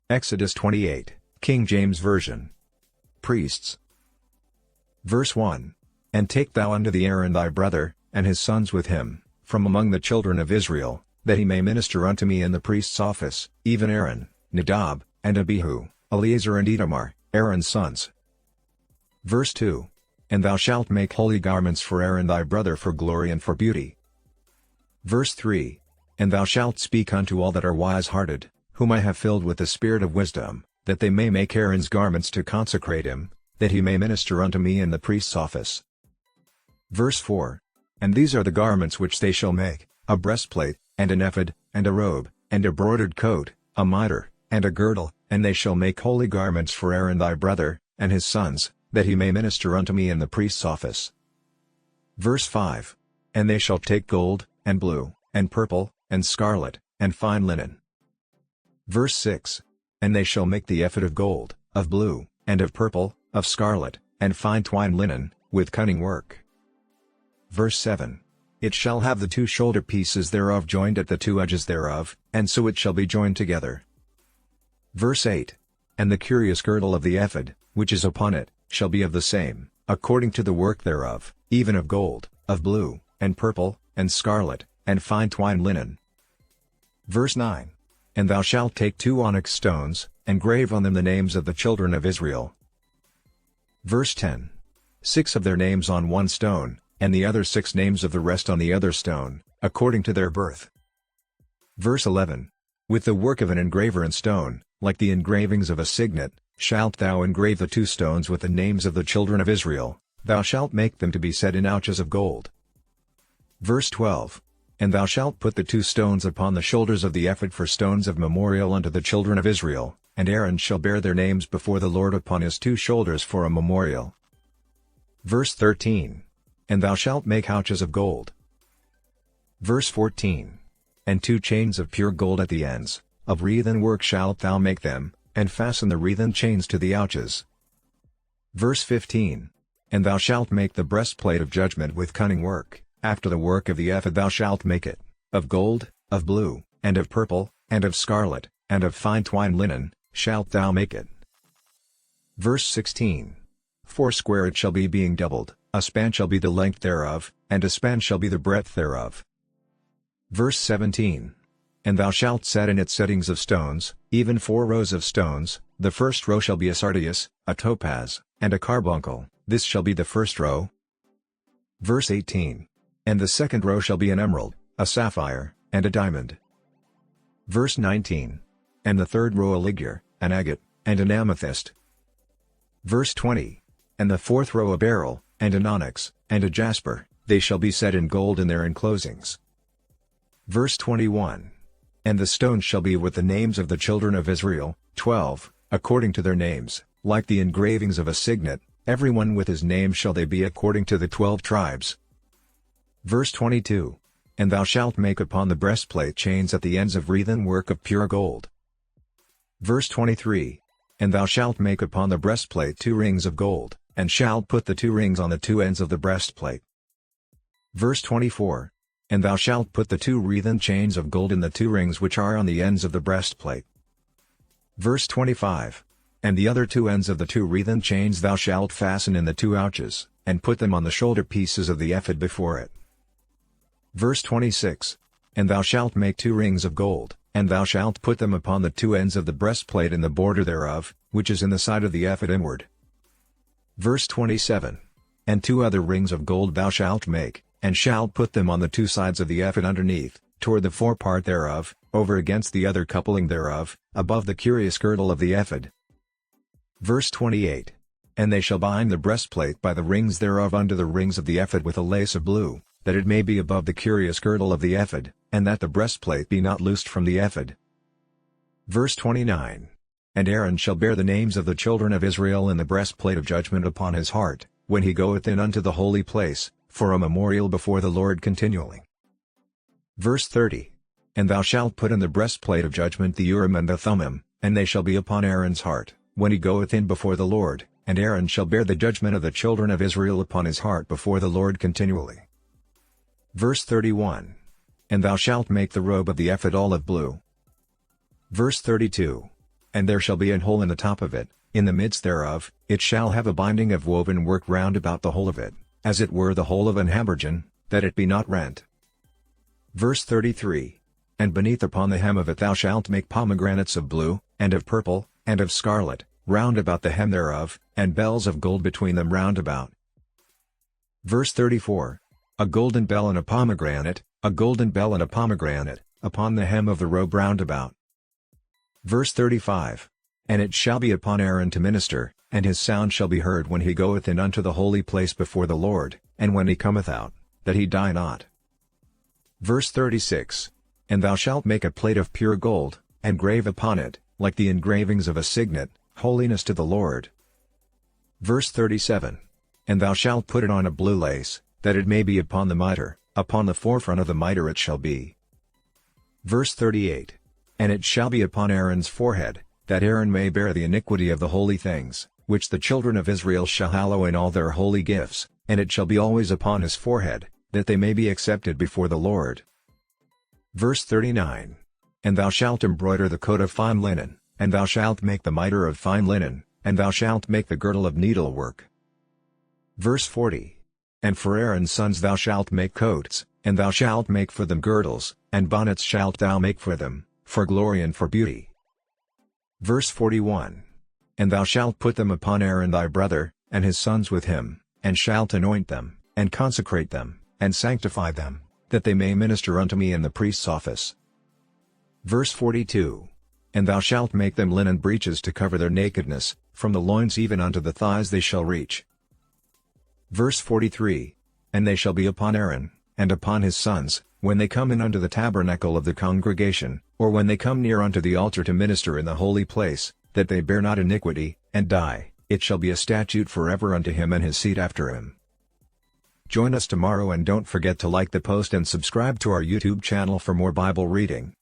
Exodus 28, King James Version. Priests. Verse 1. And take thou unto thee Aaron thy brother, and his sons with him, from among the children of Israel, that he may minister unto me in the priest's office, even Aaron, Nadab, and Abihu, Eleazar and Itamar, Aaron's sons. Verse 2. And thou shalt make holy garments for Aaron thy brother for glory and for beauty. Verse 3. And thou shalt speak unto all that are wise-hearted, whom I have filled with the spirit of wisdom, that they may make Aaron's garments to consecrate him, that he may minister unto me in the priest's office. Verse 4. And these are the garments which they shall make, a breastplate, and an ephod, and a robe, and a broidered coat, a mitre, and a girdle, and they shall make holy garments for Aaron thy brother, and his sons, that he may minister unto me in the priest's office. Verse 5. And they shall take gold, and blue, and purple, and scarlet, and fine linen. Verse 6. And they shall make the ephod of gold, of blue, and of purple, of scarlet, and fine twined linen, with cunning work. Verse 7. It shall have the two shoulder pieces thereof joined at the two edges thereof, and so it shall be joined together. Verse 8. And the curious girdle of the ephod, which is upon it, shall be of the same, according to the work thereof, even of gold, of blue, and purple, and scarlet, and fine twined linen. Verse 9. And thou shalt take 2 onyx stones, and grave on them the names of the children of Israel. Verse 10. 6 of their names on one stone, and the other 6 names of the rest on the other stone, according to their birth. Verse 11. With the work of an engraver in stone, like the engravings of a signet, shalt thou engrave the 2 stones with the names of the children of Israel, thou shalt make them to be set in ouches of gold. Verse 12. And thou shalt put the 2 stones upon the shoulders of the ephod for stones of memorial unto the children of Israel, and Aaron shall bear their names before the Lord upon his 2 shoulders for a memorial. Verse 13. And thou shalt make ouches of gold. Verse 14. And 2 chains of pure gold at the ends, of wreathen work shalt thou make them, and fasten the wreathen chains to the ouches. Verse 15. And thou shalt make the breastplate of judgment with cunning work. After the work of the ephod thou shalt make it, of gold, of blue, and of purple, and of scarlet, and of fine twined linen, shalt thou make it. Verse 16. 4 square it shall be being doubled, a span shall be the length thereof, and a span shall be the breadth thereof. Verse 17. And thou shalt set in it settings of stones, even 4 rows of stones, the first row shall be a sardius, a topaz, and a carbuncle, this shall be the first row. Verse 18. And the second row shall be an emerald, a sapphire, and a diamond. Verse 19. And the third row a ligure, an agate, and an amethyst. Verse 20. And the fourth row a beryl, and an onyx, and a jasper, they shall be set in gold in their enclosings. Verse 21. And the stones shall be with the names of the children of Israel, 12, according to their names, like the engravings of a signet, every one with his name shall they be according to the 12 tribes. Verse 22. And thou shalt make upon the breastplate chains at the ends of wreathen work of pure gold. Verse 23. And thou shalt make upon the breastplate 2 rings of gold, and shalt put the 2 rings on the 2 ends of the breastplate. Verse 24. And thou shalt put the 2 wreathen chains of gold in the 2 rings which are on the ends of the breastplate. Verse 25. And the other 2 ends of the 2 wreathen chains thou shalt fasten in the 2 ouches, and put them on the shoulder pieces of the ephod before it. Verse 26. And thou shalt make 2 rings of gold, and thou shalt put them upon the 2 ends of the breastplate in the border thereof, which is in the side of the ephod inward. Verse 27. And 2 other rings of gold thou shalt make, and shalt put them on the 2 sides of the ephod underneath, toward the forepart thereof, over against the other coupling thereof, above the curious girdle of the ephod. Verse 28. And they shall bind the breastplate by the rings thereof unto the rings of the ephod with a lace of blue, that it may be above the curious girdle of the ephod, and that the breastplate be not loosed from the ephod. Verse 29. And Aaron shall bear the names of the children of Israel in the breastplate of judgment upon his heart, when he goeth in unto the holy place, for a memorial before the Lord continually. Verse 30. And thou shalt put in the breastplate of judgment the Urim and the Thummim, and they shall be upon Aaron's heart, when he goeth in before the Lord, and Aaron shall bear the judgment of the children of Israel upon his heart before the Lord continually. Verse 31. And thou shalt make the robe of the ephod olive blue. Verse 32. And there shall be an hole in the top of it, in the midst thereof, it shall have a binding of woven work round about the whole of it, as it were the hole of an habergeon, that it be not rent. Verse 33. And beneath upon the hem of it thou shalt make pomegranates of blue, and of purple, and of scarlet, round about the hem thereof, and bells of gold between them round about. Verse 34. A golden bell and a pomegranate, a golden bell and a pomegranate, upon the hem of the robe round about. Verse 35. And it shall be upon Aaron to minister, and his sound shall be heard when he goeth in unto the holy place before the Lord, and when he cometh out, that he die not. Verse 36. And thou shalt make a plate of pure gold, and grave upon it, like the engravings of a signet, holiness to the Lord. Verse 37. And thou shalt put it on a blue lace, that it may be upon the mitre, upon the forefront of the mitre it shall be. Verse 38. And it shall be upon Aaron's forehead, that Aaron may bear the iniquity of the holy things, which the children of Israel shall hallow in all their holy gifts, and it shall be always upon his forehead, that they may be accepted before the Lord. Verse 39. And thou shalt embroider the coat of fine linen, and thou shalt make the mitre of fine linen, and thou shalt make the girdle of needlework. Verse 40. And for Aaron's sons thou shalt make coats, and thou shalt make for them girdles, and bonnets shalt thou make for them, for glory and for beauty. Verse 41. And thou shalt put them upon Aaron thy brother, and his sons with him, and shalt anoint them, and consecrate them, and sanctify them, that they may minister unto me in the priest's office. Verse 42. And thou shalt make them linen breeches to cover their nakedness, from the loins even unto the thighs they shall reach. Verse 43. And they shall be upon Aaron, and upon his sons, when they come in unto the tabernacle of the congregation, or when they come near unto the altar to minister in the holy place, that they bear not iniquity, and die, it shall be a statute forever unto him and his seed after him. Join us tomorrow and don't forget to like the post and subscribe to our YouTube channel for more Bible reading.